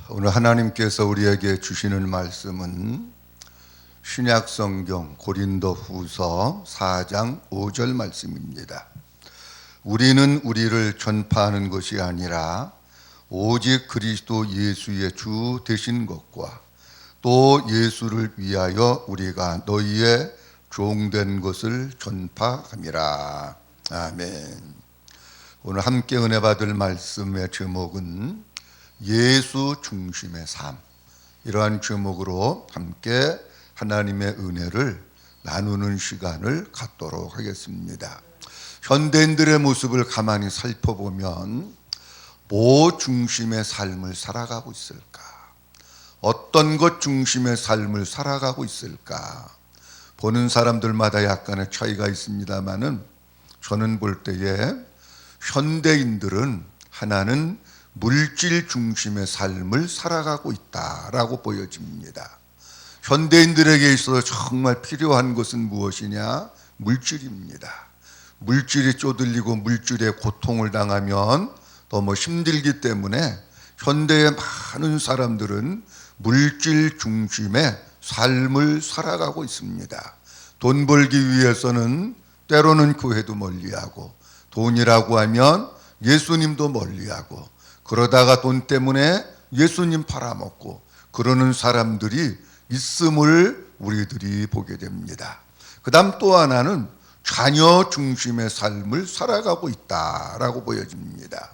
오늘 하나님께서 우리에게 주시는 말씀은 신약성경 고린도후서 4장 5절 말씀입니다. 우리는 우리를 전파하는 것이 아니라 오직 그리스도 예수의 주 되신 것과 또 예수를 위하여 우리가 너희의 종된 것을 전파함이라. 아멘. 오늘 함께 은혜 받을 말씀의 제목은 예수 중심의 삶, 이러한 제목으로 함께 하나님의 은혜를 나누는 시간을 갖도록 하겠습니다. 현대인들의 모습을 가만히 살펴보면 뭐 중심의 삶을 살아가고 있을까? 어떤 것 중심의 삶을 살아가고 있을까? 보는 사람들마다 약간의 차이가 있습니다만은 저는 볼 때에 현대인들은 하나는 물질 중심의 삶을 살아가고 있다라고 보여집니다. 현대인들에게 있어서 정말 필요한 것은 무엇이냐? 물질입니다. 물질이 쪼들리고 물질의 고통을 당하면 너무 힘들기 때문에 현대의 많은 사람들은 물질 중심의 삶을 살아가고 있습니다. 돈 벌기 위해서는 때로는 교회도 멀리하고, 돈이라고 하면 예수님도 멀리하고, 그러다가 돈 때문에 예수님 팔아먹고 그러는 사람들이 있음을 우리들이 보게 됩니다. 그 다음 또 하나는 자녀 중심의 삶을 살아가고 있다라고 보여집니다.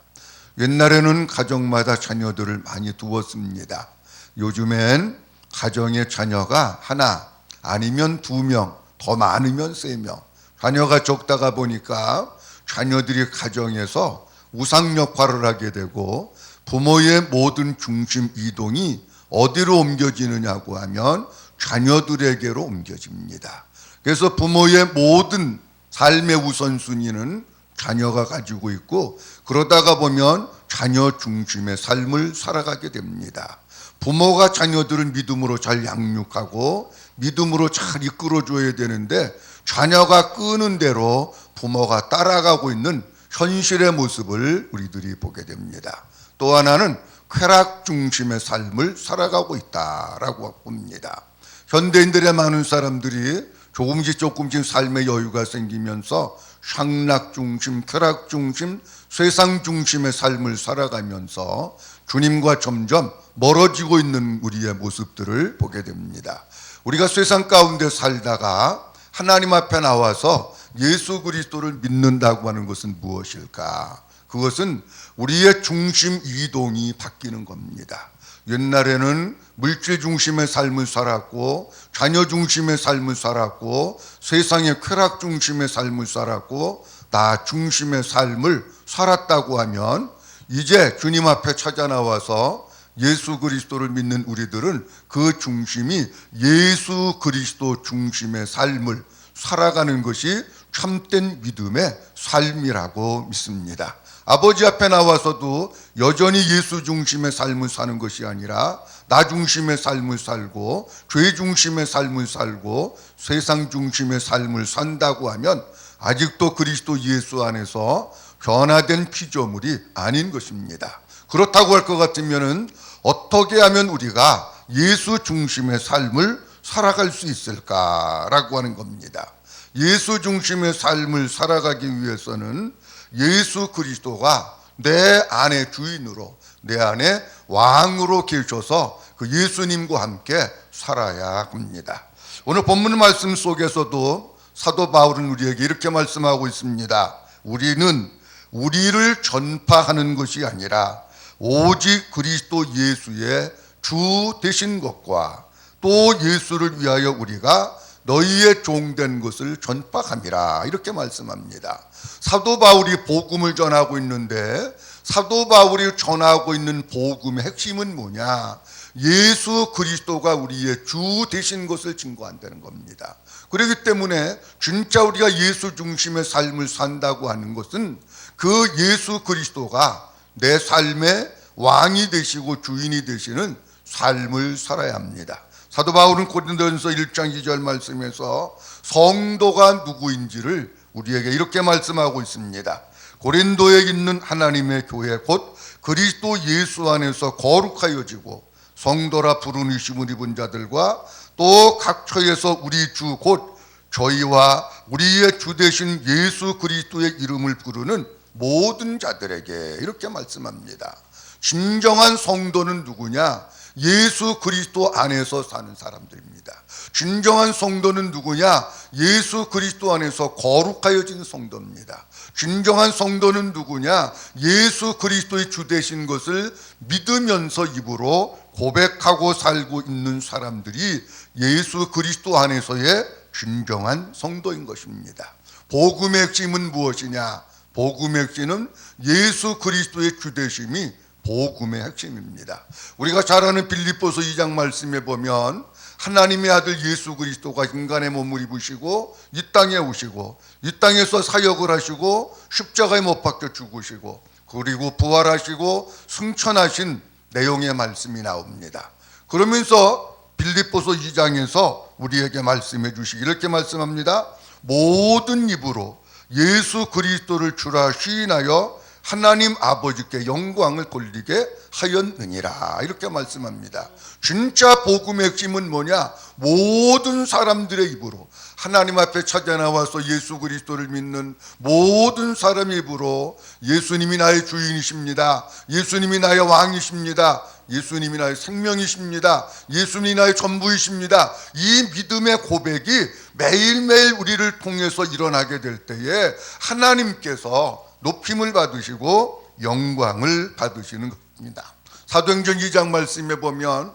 옛날에는 가정마다 자녀들을 많이 두었습니다. 요즘엔 가정의 자녀가 하나 아니면 2명, 더 많으면 3명. 자녀가 적다가 보니까 자녀들이 가정에서 우상 역할을 하게 되고 부모의 모든 중심 이동이 어디로 옮겨지느냐고 하면 자녀들에게로 옮겨집니다. 그래서 부모의 모든 삶의 우선순위는 자녀가 가지고 있고, 그러다가 보면 자녀 중심의 삶을 살아가게 됩니다. 부모가 자녀들을 믿음으로 잘 양육하고 믿음으로 잘 이끌어줘야 되는데 자녀가 끄는 대로 부모가 따라가고 있는 현실의 모습을 우리들이 보게 됩니다. 또 하나는 쾌락 중심의 삶을 살아가고 있다라고 봅니다. 현대인들의 많은 사람들이 조금씩 삶의 여유가 생기면서 향락 중심, 쾌락 중심, 세상 중심의 삶을 살아가면서 주님과 점점 멀어지고 있는 우리의 모습들을 보게 됩니다. 우리가 세상 가운데 살다가 하나님 앞에 나와서 예수 그리스도를 믿는다고 하는 것은 무엇일까? 그것은 우리의 중심 이동이 바뀌는 겁니다. 옛날에는 물질 중심의 삶을 살았고, 자녀 중심의 삶을 살았고, 세상의 쾌락 중심의 삶을 살았고, 나 중심의 삶을 살았다고 하면 이제 주님 앞에 찾아 나와서 예수 그리스도를 믿는 우리들은 그 중심이 예수 그리스도 중심의 삶을 살아가는 것이 참된 믿음의 삶이라고 믿습니다. 아버지 앞에 나와서도 여전히 예수 중심의 삶을 사는 것이 아니라 나 중심의 삶을 살고 죄 중심의 삶을 살고 세상 중심의 삶을 산다고 하면 아직도 그리스도 예수 안에서 변화된 피조물이 아닌 것입니다. 그렇다고 할 것 같으면 어떻게 하면 우리가 예수 중심의 삶을 살아갈 수 있을까라고 하는 겁니다. 예수 중심의 삶을 살아가기 위해서는 예수 그리스도가 내 안에 주인으로, 내 안에 왕으로 계셔서 그 예수님과 함께 살아야 합니다. 오늘 본문 말씀 속에서도 사도 바울은 우리에게 이렇게 말씀하고 있습니다. 우리는 우리를 전파하는 것이 아니라 오직 그리스도 예수의 주 되신 것과 또 예수를 위하여 우리가 너희의 종된 것을 전파함이라, 이렇게 말씀합니다. 사도 바울이 복음을 전하고 있는데 사도 바울이 전하고 있는 복음의 핵심은 뭐냐? 예수 그리스도가 우리의 주 되신 것을 증거한다는 겁니다. 그렇기 때문에 진짜 우리가 예수 중심의 삶을 산다고 하는 것은 그 예수 그리스도가 내 삶의 왕이 되시고 주인이 되시는 삶을 살아야 합니다. 사도 바울은 고린도전서 1장 2절 말씀에서 성도가 누구인지를 우리에게 이렇게 말씀하고 있습니다. 고린도에 있는 하나님의 교회 곧 그리스도 예수 안에서 거룩하여지고 성도라 부르심을 입은 자들과 또 각 처에서 우리 주 곧 저희와 우리의 주 되신 예수 그리스도의 이름을 부르는 모든 자들에게 이렇게 말씀합니다. 진정한 성도는 누구냐? 예수 그리스도 안에서 사는 사람들입니다. 진정한 성도는 누구냐? 예수 그리스도 안에서 거룩하여진 성도입니다. 진정한 성도는 누구냐? 예수 그리스도의 주 되신 것을 믿으면서 입으로 고백하고 살고 있는 사람들이 예수 그리스도 안에서의 진정한 성도인 것입니다. 복음의 핵심은 무엇이냐? 복음의 핵심은 예수 그리스도의 주 되심이 복음의 핵심입니다. 우리가 잘 아는 빌립보서 2장 말씀에 보면 하나님의 아들 예수 그리스도가 인간의 몸을 입으시고 이 땅에 오시고 이 땅에서 사역을 하시고 십자가에 못 박혀 죽으시고 그리고 부활하시고 승천하신 내용의 말씀이 나옵니다. 그러면서 빌립보서 2장에서 우리에게 말씀해 주시기 이렇게 말씀합니다. 모든 입으로 예수 그리스도를 주라 시인하여 하나님 아버지께 영광을 돌리게 하였느니라 이렇게 말씀합니다. 진짜 복음의 핵심은 뭐냐? 모든 사람들의 입으로 하나님 앞에 찾아 나와서 예수 그리스도를 믿는 모든 사람의 입으로 예수님이 나의 주인이십니다. 예수님이 나의 왕이십니다. 예수님이 나의 생명이십니다. 예수님이 나의 전부이십니다. 이 믿음의 고백이 매일매일 우리를 통해서 일어나게 될 때에 하나님께서 높임을 받으시고 영광을 받으시는 것입니다. 사도행전 2장 말씀에 보면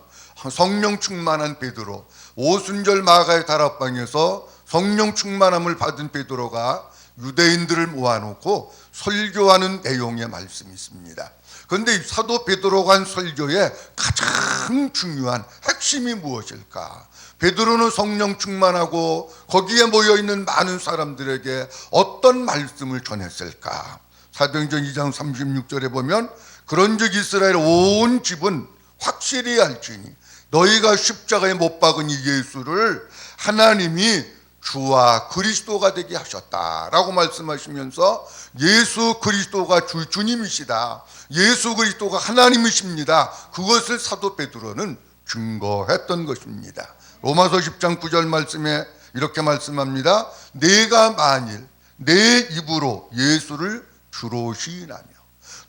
성령 충만한 베드로 오순절 마가의 다락방에서 성령 충만함을 받은 베드로가 유대인들을 모아놓고 설교하는 내용의 말씀이 있습니다. 그런데 사도 베드로가 한 설교의 가장 중요한 핵심이 무엇일까? 베드로는 성령 충만하고 거기에 모여있는 많은 사람들에게 어떤 말씀을 전했을까? 사도행전 2장 36절에 보면 그런즉 이스라엘 온 집은 확실히 알지니 너희가 십자가에 못 박은 이 예수를 하나님이 주와 그리스도가 되게 하셨다라고 말씀하시면서 예수 그리스도가 주님이시다. 예수 그리스도가 하나님이십니다. 그것을 사도 베드로는 증거했던 것입니다. 로마서 10장 9절 말씀에 이렇게 말씀합니다. 내가 만일 내 입으로 예수를 주로 시인하며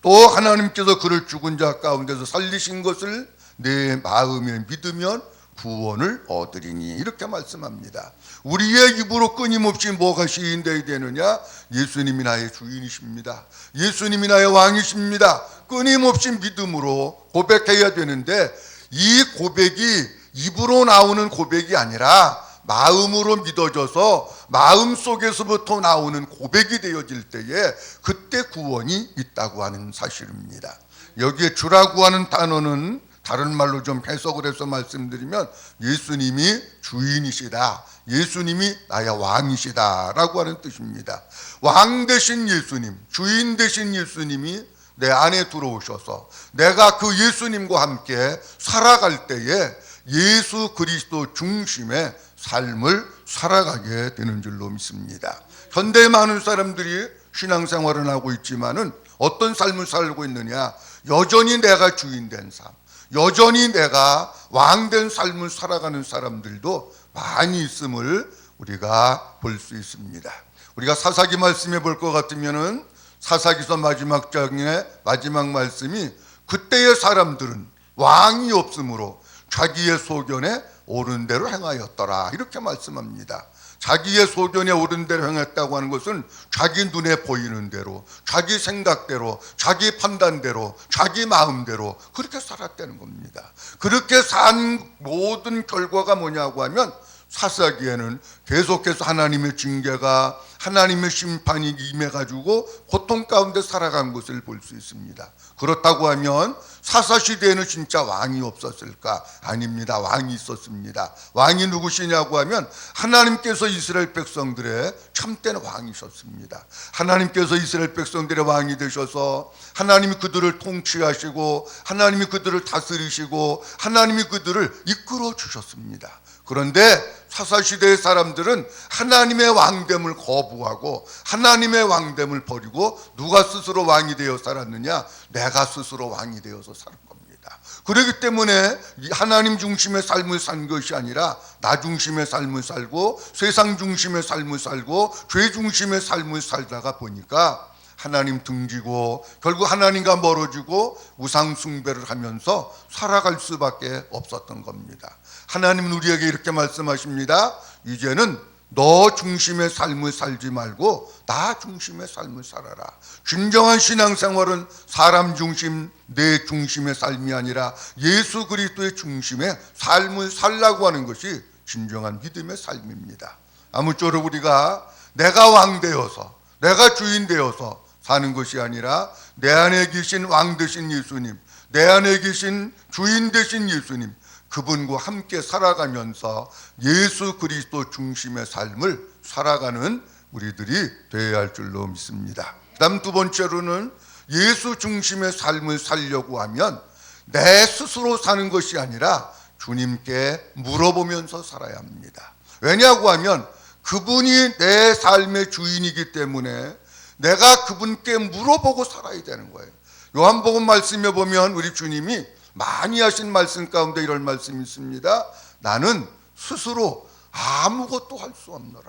또 하나님께서 그를 죽은 자 가운데서 살리신 것을 내 마음에 믿으면 구원을 얻으리니 이렇게 말씀합니다. 우리의 입으로 끊임없이 뭐가 시인되어야 되느냐? 예수님이 나의 주인이십니다. 예수님이 나의 왕이십니다. 끊임없이 믿음으로 고백해야 되는데 이 고백이 입으로 나오는 고백이 아니라 마음으로 믿어져서 마음속에서부터 나오는 고백이 되어질 때에 그때 구원이 있다고 하는 사실입니다. 여기에 주라고 하는 단어는 다른 말로 좀 해석을 해서 말씀드리면 예수님이 주인이시다. 예수님이 나의 왕이시다 라고 하는 뜻입니다. 왕 되신 예수님, 주인 되신 예수님이 내 안에 들어오셔서 내가 그 예수님과 함께 살아갈 때에 예수 그리스도 중심의 삶을 살아가게 되는 줄로 믿습니다. 현대의 많은 사람들이 신앙생활을 하고 있지만은 어떤 삶을 살고 있느냐? 여전히 내가 주인 된 삶, 여전히 내가 왕된 삶을 살아가는 사람들도 많이 있음을 우리가 볼 수 있습니다. 우리가 사사기 말씀해 볼 것 같으면은 사사기서 마지막 장의 마지막 말씀이 그때의 사람들은 왕이 없으므로 자기의 소견에 옳은 대로 행하였더라 이렇게 말씀합니다. 자기의 소견에 옳은 대로 행했다고 하는 것은 자기 눈에 보이는 대로, 자기 생각대로, 자기 판단대로, 자기 마음대로 그렇게 살았다는 겁니다. 그렇게 산 모든 결과가 뭐냐고 하면 사사기에는 계속해서 하나님의 징계가, 하나님의 심판이 임해가지고 고통 가운데 살아간 것을 볼 수 있습니다. 그렇다고 하면 사사시대에는 진짜 왕이 없었을까? 아닙니다. 왕이 있었습니다. 왕이 누구시냐고 하면 하나님께서 이스라엘 백성들의 참된 왕이셨습니다. 하나님께서 이스라엘 백성들의 왕이 되셔서 하나님이 그들을 통치하시고 하나님이 그들을 다스리시고 하나님이 그들을 이끌어 주셨습니다. 그런데 사사시대의 사람들은 하나님의 왕됨을 거부하고 하나님의 왕됨을 버리고 누가 스스로 왕이 되어 살았느냐? 내가 스스로 왕이 되어서 사는 겁니다. 그렇기 때문에 하나님 중심의 삶을 산 것이 아니라 나 중심의 삶을 살고 세상 중심의 삶을 살고 죄 중심의 삶을 살다가 보니까 하나님 등지고 결국 하나님과 멀어지고 우상 숭배를 하면서 살아갈 수밖에 없었던 겁니다. 하나님은 우리에게 이렇게 말씀하십니다. 이제는 너 중심의 삶을 살지 말고 나 중심의 삶을 살아라. 진정한 신앙생활은 사람 중심, 내 중심의 삶이 아니라 예수 그리스도의 중심의 삶을 살라고 하는 것이 진정한 믿음의 삶입니다. 아무쪼록 우리가 내가 왕 되어서 내가 주인 되어서 사는 것이 아니라 내 안에 계신 왕 되신 예수님, 내 안에 계신 주인 되신 예수님, 그분과 함께 살아가면서 예수 그리스도 중심의 삶을 살아가는 우리들이 되어야 할 줄로 믿습니다. 그다음 두 번째로는 예수 중심의 삶을 살려고 하면 내 스스로 사는 것이 아니라 주님께 물어보면서 살아야 합니다. 왜냐고 하면 그분이 내 삶의 주인이기 때문에 내가 그분께 물어보고 살아야 되는 거예요. 요한복음 말씀에 보면 우리 주님이 많이 하신 말씀 가운데 이런 말씀이 있습니다. 나는 스스로 아무것도 할 수 없노라.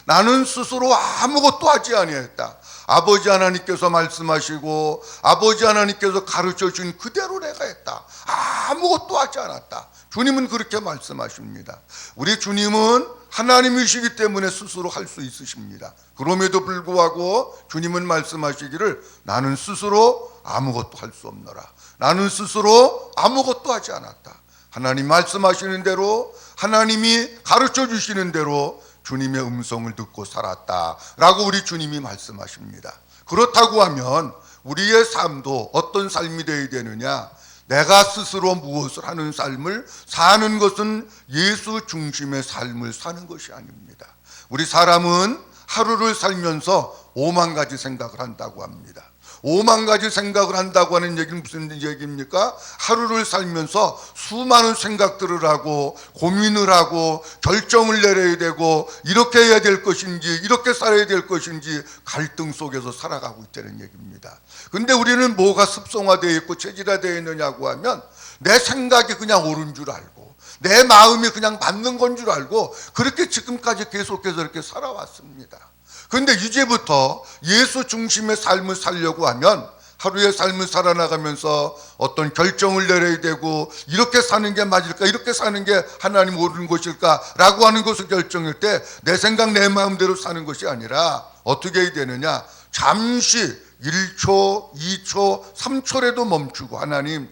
나는 스스로 아무것도 하지 아니했다. 아버지 하나님께서 말씀하시고 아버지 하나님께서 가르쳐 준 그대로 내가 했다. 아무것도 하지 않았다. 주님은 그렇게 말씀하십니다. 우리 주님은 하나님이시기 때문에 스스로 할 수 있으십니다. 그럼에도 불구하고 주님은 말씀하시기를 나는 스스로 아무것도 할 수 없노라. 나는 스스로 아무것도 하지 않았다. 하나님 말씀하시는 대로 하나님이 가르쳐 주시는 대로 주님의 음성을 듣고 살았다라고 우리 주님이 말씀하십니다. 그렇다고 하면 우리의 삶도 어떤 삶이 되어야 되느냐? 내가 스스로 무엇을 하는 삶을 사는 것은 예수 중심의 삶을 사는 것이 아닙니다. 우리 사람은 하루를 살면서 5만 가지 생각을 한다고 합니다. 5만 가지 생각을 한다고 하는 얘기는 무슨 얘기입니까? 하루를 살면서 수많은 생각들을 하고 고민을 하고 결정을 내려야 되고 이렇게 해야 될 것인지 이렇게 살아야 될 것인지 갈등 속에서 살아가고 있다는 얘기입니다. 근데 우리는 뭐가 습성화되어 있고 체질화되어 있느냐고 하면 내 생각이 그냥 옳은 줄 알고 내 마음이 그냥 맞는 건 줄 알고 그렇게 지금까지 계속해서 이렇게 살아왔습니다. 그런데 이제부터 예수 중심의 삶을 살려고 하면 하루의 삶을 살아나가면서 어떤 결정을 내려야 되고 이렇게 사는 게 맞을까 이렇게 사는 게 하나님 옳은 것일까 라고 하는 것을 결정할 때 내 생각 내 마음대로 사는 것이 아니라 어떻게 해야 되느냐, 잠시 1초 2초 3초라도 멈추고 하나님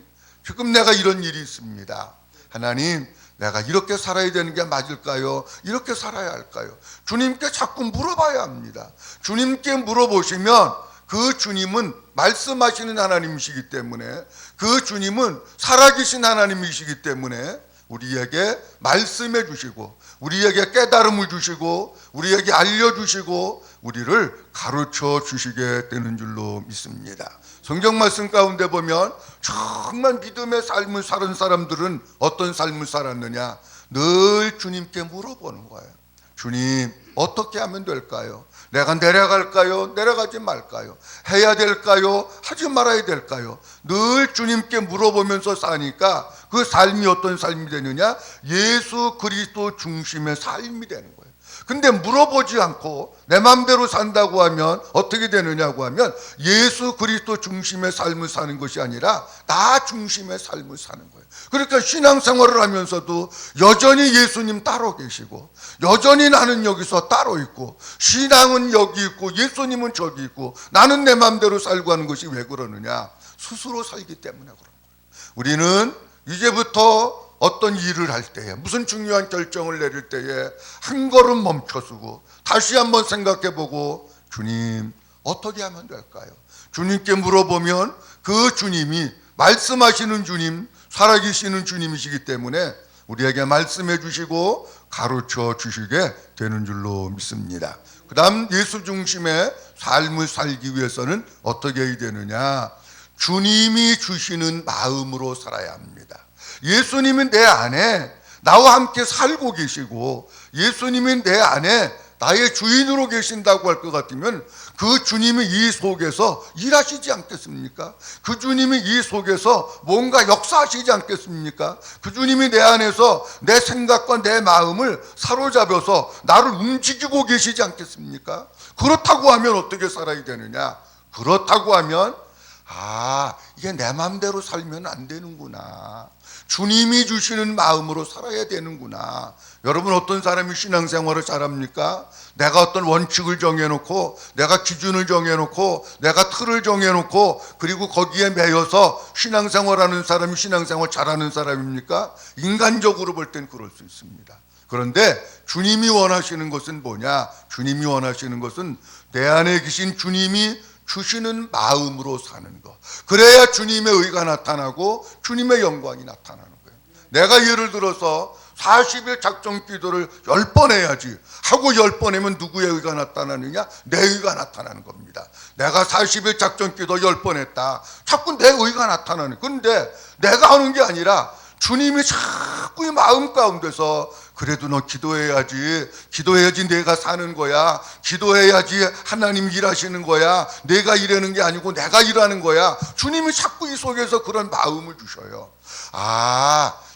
지금 내가 이런 일이 있습니다. 하나님 내가 이렇게 살아야 되는 게 맞을까요? 이렇게 살아야 할까요? 주님께 자꾸 물어봐야 합니다. 주님께 물어보시면 그 주님은 말씀하시는 하나님이시기 때문에 그 주님은 살아계신 하나님이시기 때문에 우리에게 말씀해 주시고 우리에게 깨달음을 주시고 우리에게 알려주시고 우리를 가르쳐 주시게 되는 줄로 믿습니다. 성경 말씀 가운데 보면 정말 믿음의 삶을 사는 사람들은 어떤 삶을 살았느냐, 늘 주님께 물어보는 거예요. 주님 어떻게 하면 될까요? 내가 내려갈까요? 내려가지 말까요? 해야 될까요? 하지 말아야 될까요? 늘 주님께 물어보면서 사니까 그 삶이 어떤 삶이 되느냐? 예수 그리스도 중심의 삶이 되는 거예요. 근데 물어보지 않고 내 마음대로 산다고 하면 어떻게 되느냐고 하면 예수 그리스도 중심의 삶을 사는 것이 아니라 나 중심의 삶을 사는 거예요. 그러니까 신앙생활을 하면서도 여전히 예수님 따로 계시고 여전히 나는 여기서 따로 있고 신앙은 여기 있고 예수님은 저기 있고 나는 내 마음대로 살고 하는 것이 왜 그러느냐? 스스로 살기 때문에 그런 거예요. 우리는 이제부터 어떤 일을 할 때에 무슨 중요한 결정을 내릴 때에 한 걸음 멈춰서고 다시 한번 생각해보고 주님 어떻게 하면 될까요? 주님께 물어보면 그 주님이 말씀하시는 주님 살아계시는 주님이시기 때문에 우리에게 말씀해 주시고 가르쳐 주시게 되는 줄로 믿습니다. 그 다음 예수 중심의 삶을 살기 위해서는 어떻게 해야 되느냐? 주님이 주시는 마음으로 살아야 합니다. 예수님은 내 안에 나와 함께 살고 계시고 예수님이 내 안에 나의 주인으로 계신다고 할 것 같으면 그 주님이 이 속에서 일하시지 않겠습니까? 그 주님이 이 속에서 뭔가 역사하시지 않겠습니까? 그 주님이 내 안에서 내 생각과 내 마음을 사로잡아서 나를 움직이고 계시지 않겠습니까? 그렇다고 하면 어떻게 살아야 되느냐? 그렇다고 하면 이게 내 마음대로 살면 안 되는구나. 주님이 주시는 마음으로 살아야 되는구나. 여러분, 어떤 사람이 신앙생활을 잘합니까? 내가 어떤 원칙을 정해놓고, 내가 기준을 정해놓고, 내가 틀을 정해놓고, 그리고 거기에 매여서 신앙생활하는 사람이 신앙생활 잘하는 사람입니까? 인간적으로 볼 땐 그럴 수 있습니다. 그런데 주님이 원하시는 것은 뭐냐? 주님이 원하시는 것은 내 안에 계신 주님이 주시는 마음으로 사는 것. 그래야 주님의 의가 나타나고 주님의 영광이 나타나는 거예요. 내가 예를 들어서 40일 작정 기도를 10번 해야지 하고 10번 하면 누구의 의가 나타나느냐? 내 의가 나타나는 겁니다. 내가 40일 작정 기도 10번 했다. 자꾸 내 의가 나타나는. 그런데 내가 하는 게 아니라 주님이 자꾸 이 마음 가운데서 그래도 너 기도해야지 내가 사는 거야. 기도해야지 하나님 일하시는 거야. 내가 일하는 게 아니고 내가 일하는 거야. 주님이 자꾸 이 속에서 그런 마음을 주셔요.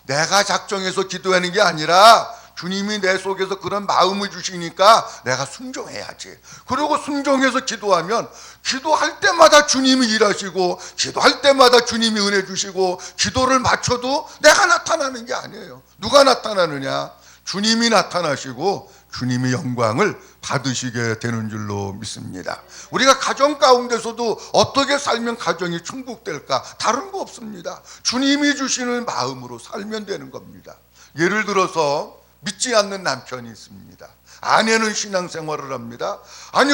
내가 작정해서 기도하는 게 아니라 주님이 내 속에서 그런 마음을 주시니까 내가 순종해야지. 그리고 순종해서 기도하면 기도할 때마다 주님이 일하시고 기도할 때마다 주님이 은혜 주시고 기도를 맞춰도 내가 나타나는 게 아니에요. 누가 나타나느냐? 주님이 나타나시고 주님이 영광을 받으시게 되는 줄로 믿습니다. 우리가 가정 가운데서도 어떻게 살면 가정이 충족될까? 다른 거 없습니다. 주님이 주시는 마음으로 살면 되는 겁니다. 예를 들어서 믿지 않는 남편이 있습니다. 아내는 신앙생활을 합니다.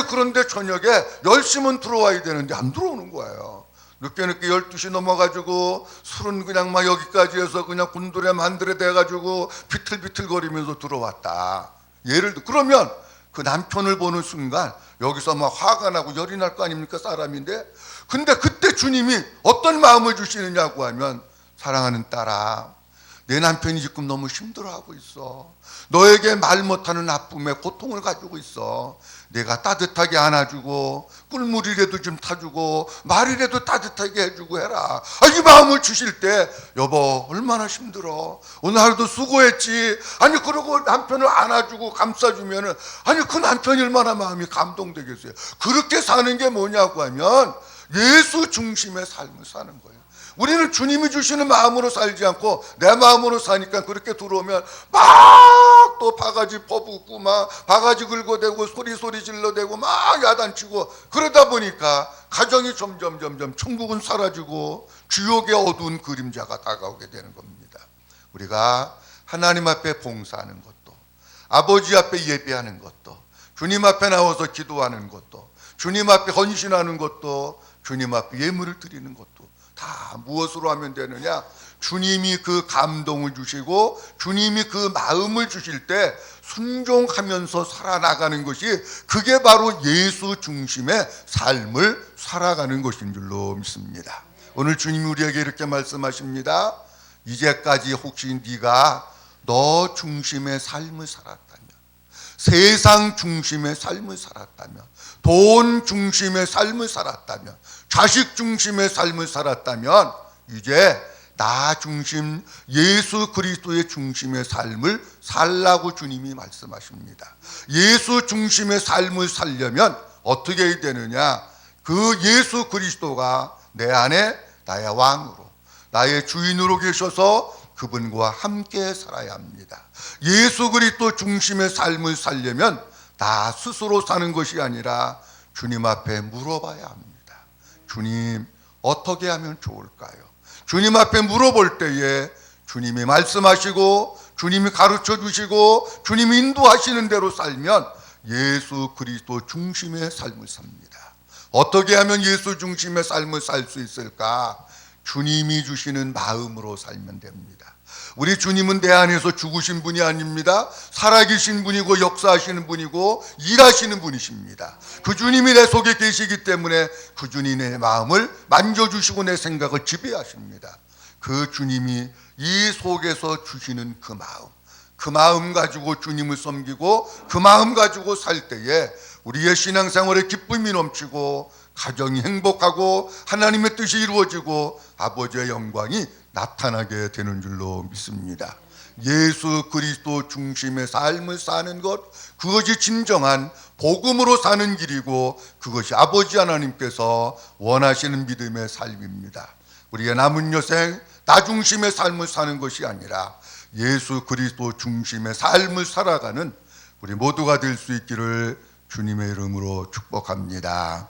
그런데 저녁에 10시면 들어와야 되는데 안 들어오는 거예요. 늦게 12시 넘어가지고 술은 그냥 막 여기까지 해서 그냥 군두레 만두레 돼가지고 비틀비틀거리면서 들어왔다. 그러면 그 남편을 보는 순간 여기서 막 화가 나고 열이 날 거 아닙니까? 사람인데. 근데 그때 주님이 어떤 마음을 주시느냐고 하면, 사랑하는 딸아, 내 남편이 지금 너무 힘들어하고 있어. 너에게 말 못하는 아픔에 고통을 가지고 있어. 내가 따뜻하게 안아주고 꿀물이라도 좀 타주고 말이라도 따뜻하게 해주고 해라. 이 마음을 주실 때, 여보 얼마나 힘들어. 오늘 하루도 수고했지. 그러고 남편을 안아주고 감싸주면은 그 남편이 얼마나 마음이 감동되겠어요. 그렇게 사는 게 뭐냐고 하면 예수 중심의 삶을 사는 거예요. 우리는 주님이 주시는 마음으로 살지 않고 내 마음으로 사니까 그렇게 들어오면 막 또 바가지 퍼붓고 막 바가지 긁어대고 소리 질러대고 막 야단치고, 그러다 보니까 가정이 점점 천국은 사라지고 지옥의 어두운 그림자가 다가오게 되는 겁니다. 우리가 하나님 앞에 봉사하는 것도, 아버지 앞에 예배하는 것도, 주님 앞에 나와서 기도하는 것도, 주님 앞에 헌신하는 것도, 주님 앞에 예물을 드리는 것도 다 무엇으로 하면 되느냐? 주님이 그 감동을 주시고 주님이 그 마음을 주실 때 순종하면서 살아나가는 것이, 그게 바로 예수 중심의 삶을 살아가는 것인 줄로 믿습니다. 오늘 주님이 우리에게 이렇게 말씀하십니다. 이제까지 혹시 네가 너 중심의 삶을 살았다면, 세상 중심의 삶을 살았다면, 돈 중심의 삶을 살았다면, 자식 중심의 삶을 살았다면, 이제 나 중심, 예수 그리스도의 중심의 삶을 살라고 주님이 말씀하십니다. 예수 중심의 삶을 살려면 어떻게 해야 되느냐? 그 예수 그리스도가 내 안에 나의 왕으로, 나의 주인으로 계셔서 그분과 함께 살아야 합니다. 예수 그리스도 중심의 삶을 살려면 나 스스로 사는 것이 아니라 주님 앞에 물어봐야 합니다. 주님, 어떻게 하면 좋을까요? 주님 앞에 물어볼 때에 주님이 말씀하시고 주님이 가르쳐 주시고 주님이 인도하시는 대로 살면 예수 그리스도 중심의 삶을 삽니다. 어떻게 하면 예수 중심의 삶을 살 수 있을까? 주님이 주시는 마음으로 살면 됩니다. 우리 주님은 내 안에서 죽으신 분이 아닙니다. 살아계신 분이고 역사하시는 분이고 일하시는 분이십니다. 그 주님이 내 속에 계시기 때문에 그 주님이 내 마음을 만져주시고 내 생각을 지배하십니다. 그 주님이 이 속에서 주시는 그 마음, 그 마음 가지고 주님을 섬기고 그 마음 가지고 살 때에 우리의 신앙생활에 기쁨이 넘치고 가정이 행복하고 하나님의 뜻이 이루어지고 아버지의 영광이 나타나게 되는 줄로 믿습니다. 예수 그리스도 중심의 삶을 사는 것, 그것이 진정한 복음으로 사는 길이고 그것이 아버지 하나님께서 원하시는 믿음의 삶입니다. 우리의 남은 여생 나 중심의 삶을 사는 것이 아니라 예수 그리스도 중심의 삶을 살아가는 우리 모두가 될 수 있기를 주님의 이름으로 축복합니다.